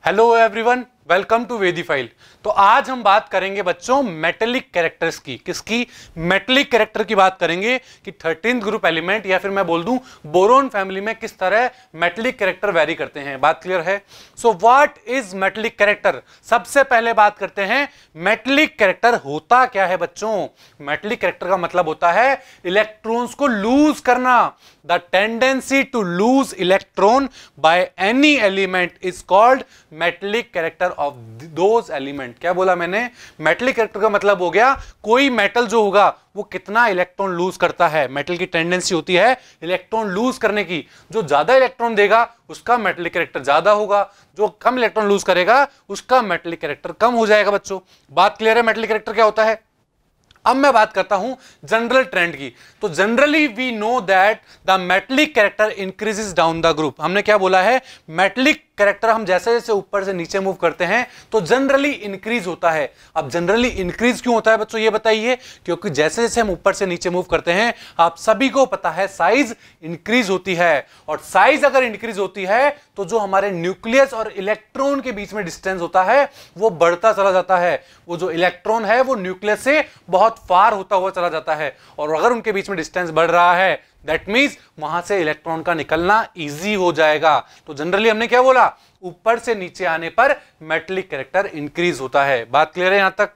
Hello everyone, welcome to वेदीफाइल। तो आज हम बात करेंगे बच्चों मेटेलिक कैरेक्टर्स की। किसकी? मेटेलिक कैरेक्टर की बात करेंगे कि 13th ग्रुप एलिमेंट या फिर मैं बोल दूं बोरोन फैमिली में किस तरह मेटेलिक कैरेक्टर वेरी करते हैं। बात क्लियर है? So what is metallic character? सबसे पहले बात करते हैं मेटेलिक कैरेक्टर होता क्या है बच्चों। मेटेलिक कैरेक्टर का मतलब होता है इलेक्ट्रॉन्स को लूज करना। The tendency to lose electron by any element is called metallic character of those element. क्या बोला मैंने? मेटेलिक कैरेक्टर का मतलब हो गया कोई मेटल जो होगा वो कितना इलेक्ट्रॉन लूज करता है। मेटल की टेंडेंसी होती है इलेक्ट्रॉन लूज करने की। जो ज्यादा इलेक्ट्रॉन देगा उसका मेटेलिक कैरेक्टर ज्यादा होगा, जो कम इलेक्ट्रॉन लूज करेगा उसका मेटेलिक कैरेक्टर कम हो जाएगा। बच्चों बात क्लियर है मेटेलिक कैरेक्टर क्या होता है? अब मैं बात करता हूं जनरल ट्रेंड की। तो generally we know that the metallic character increases down the group. हमने क्या बोला है? मेटेलिक कैरेक्टर हम जैसे जैसे ऊपर से नीचे मूव करते हैं तो जनरली इंक्रीज होता है। अब जनरली इंक्रीज क्यों होता है बच्चों ये बताइए? क्योंकि जैसे जैसे हम ऊपर से नीचे मूव करते हैं आप सभी को पता है साइज इंक्रीज होती है, और साइज अगर इंक्रीज होती है तो जो हमारे न्यूक्लियस और इलेक्ट्रॉन के बीच में डिस्टेंस होता है वो बढ़ता चला जाता है। वो जो इलेक्ट्रॉन है वो न्यूक्लियस से बहुत फार होता हुआ चला जाता है, और अगर उनके बीच में डिस्टेंस बढ़ रहा है दैट मींस वहां से इलेक्ट्रॉन का निकलना इजी हो जाएगा। तो जनरली हमने क्या बोला? ऊपर से नीचे आने पर मेटेलिक कैरेक्टर इंक्रीज होता है। बात क्लियर है यहां तक?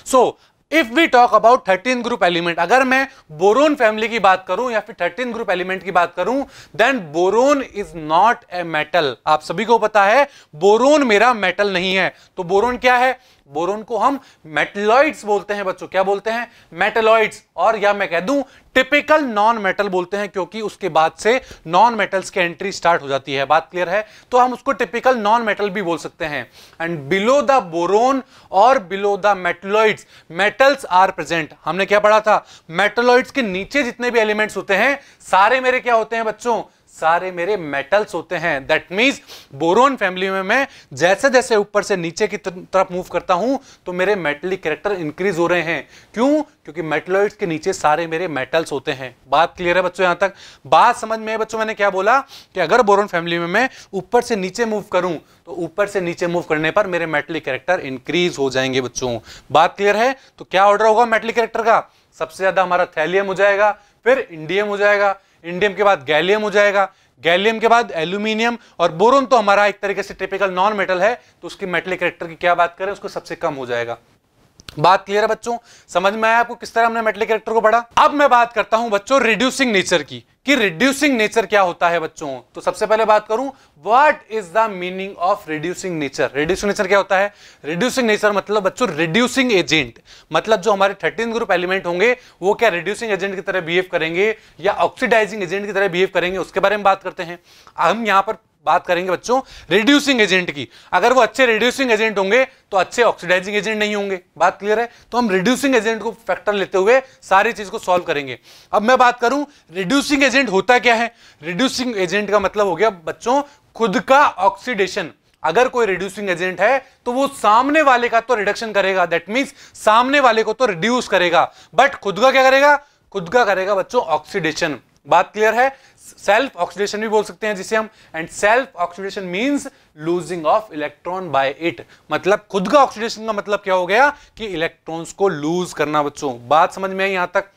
So if we talk about 13th group element, अगर मैं बोरोन फैमिली की बात करूं या फिर 13th ग्रुप एलिमेंट की बात करूं, then boron is not a metal. आप सभी को पता है बोरोन मेरा मेटल नहीं है। तो बोरोन क्या है? बोरोन को हम मेटलॉइड्स बोलते हैं बच्चों। क्या बोलते हैं? मेटलॉइड्स। और या मैं कह दूं टिपिकल नॉन मेटल बोलते हैं, क्योंकि उसके बाद से नॉन मेटल्स की एंट्री स्टार्ट हो जाती है। बात क्लियर है? तो हम उसको टिपिकल नॉन मेटल भी बोल सकते हैं। एंड बिलो द बोरोन और below the metalloids metals are present. हमने क्या पढ़ा था? मेटलॉइड्स के नीचे जितने भी एलिमेंट्स होते हैं सारे मेरे क्या होते हैं बच्चों? सारे मेरे मेटल्स होते हैं। दैट मींस बोरोन फैमिली में मैं जैसे जैसे ऊपर से नीचे की तरफ मूव करता हूं तो मेरे मेटेलिक कैरेक्टर इंक्रीज हो रहे हैं। क्यों? क्योंकि मेटलॉइड्स के नीचे सारे मेरे मेटल्स होते हैं। बात क्लियर है बच्चों? यहां तक बात समझ में है बच्चों? मैंने क्या बोला कि अगर बोरोन फैमिली में मैं ऊपर से नीचे मूव करूं तो ऊपर से नीचे मूव करने पर मेरे मेटेलिक कैरेक्टर इंक्रीज हो जाएंगे बच्चों। बात क्लियर है? तो क्या ऑर्डर होगा मेटेलिक कैरेक्टर का? सबसे ज्यादा हमारा थैलियम हो जाएगा, फिर इंडियम हो जाएगा, इंडियम के बाद गैलियम हो जाएगा, गैलियम के बाद एल्यूमिनियम, और बोरोन तो हमारा एक तरीके से टिपिकल नॉन मेटल है तो उसकी मेटेलिक कैरेक्टर की क्या बात करें उसको सबसे कम हो जाएगा। बात क्लियर है बच्चों? समझ में आया आपको किस तरह हमने मेटेलिक कैरेक्टर को पढ़ा? अब मैं बात करता हूं बच्चों रिड्यूसिंग नेचर की, कि रिड्यूसिंग नेचर क्या होता है बच्चों। तो सबसे पहले बात करूं what is the meaning of reducing nature. Reducing nature क्या होता है? रिड्यूसिंग नेचर मतलब बच्चों रिड्यूसिंग एजेंट। मतलब जो हमारे 13th ग्रुप एलिमेंट होंगे वो क्या रिड्यूसिंग एजेंट की तरह बिहेव करेंगे या ऑक्सीडाइजिंग एजेंट की तरह बिहेव करेंगे, उसके बारे में बात करते हैं। हम यहां पर बात करेंगे बच्चों रिड्यूसिंग एजेंट की। अगर वो अच्छे रिड्यूसिंग एजेंट होंगे तो अच्छे ऑक्सीडाइजिंग एजेंट नहीं होंगे। बात क्लियर है? तो हम रिड्यूसिंग एजेंट को फैक्टर लेते हुए सारी चीज को सॉल्व करेंगे। अब मैं बात करूं रिड्यूसिंग एजेंट होता क्या है। रिड्यूसिंग एजेंट का मतलब हो गया बच्चों खुद का ऑक्सीडेशन। अगर कोई रिड्यूसिंग एजेंट है तो वो सामने वाले का तो रिडक्शन करेगा, दैट मींस सामने वाले को तो रिड्यूस करेगा, बट खुद का क्या करेगा? खुद का करेगा बच्चों ऑक्सीडेशन। बात क्लियर है? सेल्फ ऑक्सीडेशन भी बोल सकते हैं जिसे हम, and self oxidation means losing of electron by it. मतलब खुद का ऑक्सीडेशन का मतलब क्या हो गया? कि इलेक्ट्रॉन्स को लूज करना बच्चों। बात समझ में आई यहां तक?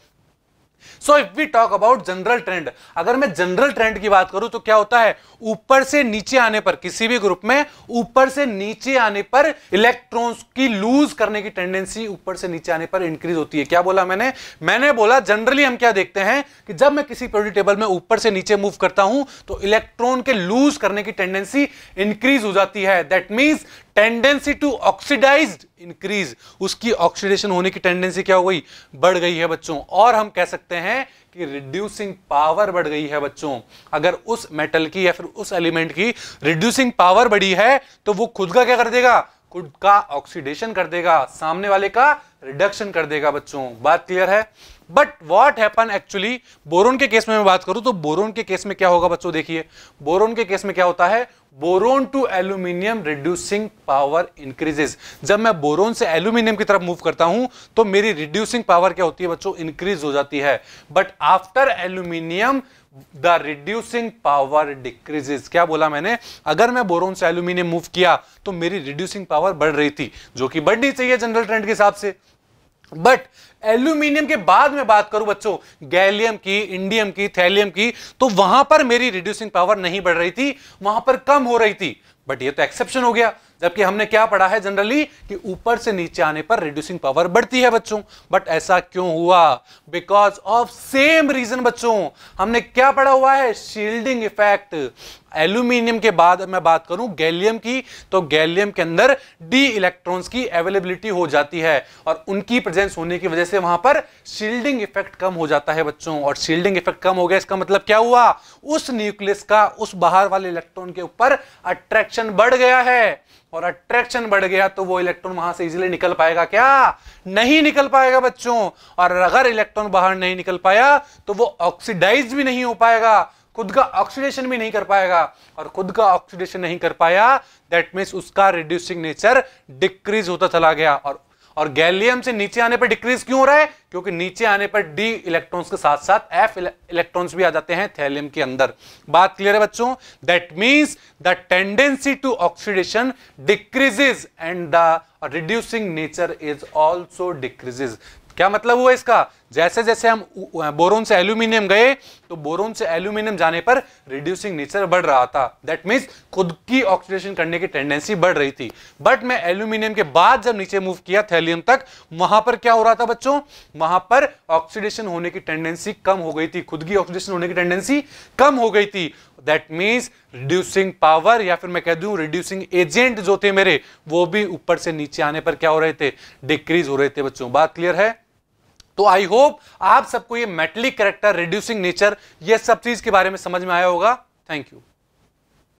So if we talk about general trend, अगर मैं जनरल ट्रेंड की बात करूं तो क्या होता है? ऊपर से नीचे आने पर किसी भी ग्रुप में ऊपर से नीचे आने पर इलेक्ट्रॉन्स की लूज करने की टेंडेंसी ऊपर से नीचे आने पर इंक्रीज होती है। क्या बोला मैंने? मैंने बोला जनरली हम क्या देखते हैं कि जब मैं किसी पीरियोडिक टेबल में ऊपर से नीचे मूव करता हूं तो इलेक्ट्रॉन के लूज करने की टेंडेंसी इंक्रीज हो जाती है। That means tendency to oxidized increase. उसकी ऑक्सीडेशन होने की टेंडेंसी क्या हो गई? बढ़ गई है बच्चों। और हम कह सकते हैं कि रिड्यूसिंग पावर बढ़ गई है बच्चों। अगर उस मेटल की या फिर उस एलिमेंट की रिड्यूसिंग पावर बढ़ी है तो वो खुद का क्या कर देगा? खुद का ऑक्सीडेशन कर देगा, सामने वाले का रिडक्शन कर देगा बच्चों। बात क्लियर है? But what happen actually boron के केस में मैं बात करूं तो बोरोन के केस में क्या होगा बच्चों? देखिए बोरोन के केस में क्या होता है? Boron to aluminium reducing power increases. जब मैं बोरोन से एल्यूमिनियम की तरफ मूव करता हूं तो मेरी रिड्यूसिंग पावर क्या होती है बच्चों? इंक्रीज हो जाती है। But after aluminium the reducing power decreases. क्या बोला मैंने? अगर मैं बोरोन से एल्यूमिनियम मूव किया तो मेरी रिड्यूसिंग पावर बढ़ रही थी, जो कि बढ़नी चाहिए जनरल ट्रेंड के हिसाब से। बट एल्यूमिनियम के बाद में बात करूं बच्चों गैलियम की, इंडियम की, थैलियम की, तो वहां पर मेरी रिड्यूसिंग पावर नहीं बढ़ रही थी, वहां पर कम हो रही थी। बट ये तो एक्सेप्शन हो गया, जबकि हमने क्या पढ़ा है जनरली कि ऊपर से नीचे आने पर रिड्यूसिंग पावर बढ़ती है बच्चों। बट ऐसा क्यों हुआ? बिकॉज ऑफ सेम रीजन बच्चों। हमने क्या पढ़ा हुआ है? Shielding effect. एल्यूमिनियम के बाद मैं बात करूं गैलियम की, तो गैलियम के अंदर डी इलेक्ट्रॉन्स की अवेलेबिलिटी हो जाती है और उनकी प्रेजेंस होने की वजह से वहां पर शील्डिंग इफेक्ट कम हो जाता है बच्चों। और शील्डिंग इफेक्ट कम हो गया, इसका मतलब क्या हुआ? उस न्यूक्लियस का उस बाहर वाले इलेक्ट्रॉन के ऊपर अट्रैक्शन बढ़ गया है, और अट्रैक्शन बढ़ गया तो वो इलेक्ट्रॉन वहां से इजीली निकल पाएगा क्या? नहीं निकल पाएगा बच्चों। और अगर इलेक्ट्रॉन बाहर नहीं निकल पाया तो वो ऑक्सीडाइज भी नहीं हो पाएगा, खुद का ऑक्सीडेशन भी नहीं कर पाएगा, और खुद का ऑक्सीडेशन नहीं कर पाया दैट मीन्स उसका रिड्यूसिंग नेचर डिक्रीज होता चला गया। और गैलियम से नीचे आने पर डिक्रीज क्यों हो रहा है? क्योंकि नीचे आने पर डी इलेक्ट्रॉन्स के साथ साथ एफ इलेक्ट्रॉन्स भी आ जाते हैं थैलियम के अंदर। बात क्लियर है बच्चों? That means the tendency to oxidation decreases and the reducing nature is also decreases. क्या मतलब हुआ इसका? जैसे जैसे हम बोरोन से एल्यूमिनियम गए तो बोरोन से एल्यूमिनियम जाने पर रिड्यूसिंग नेचर बढ़ रहा था, दैट मींस खुद की ऑक्सीडेशन करने की टेंडेंसी बढ़ रही थी। बट मैं एल्यूमिनियम के बाद जब नीचे मूव किया थैलियम तक, वहां पर क्या हो रहा था बच्चों? वहां पर ऑक्सीडेशन होने की टेंडेंसी कम हो गई थी, खुद की ऑक्सीडेशन होने की टेंडेंसी कम हो गई थी। दैट मींस रिड्यूसिंग पावर या फिर मैं कह दूं रिड्यूसिंग एजेंट जो थे मेरे, वो भी ऊपर से नीचे आने पर क्या हो रहे थे? डिक्रीज हो रहे थे बच्चों। बात क्लियर है? तो आई होप आप सबको ये मेटलिक कैरेक्टर, रिड्यूसिंग नेचर, ये सब चीज के बारे में समझ में आया होगा। Thank you.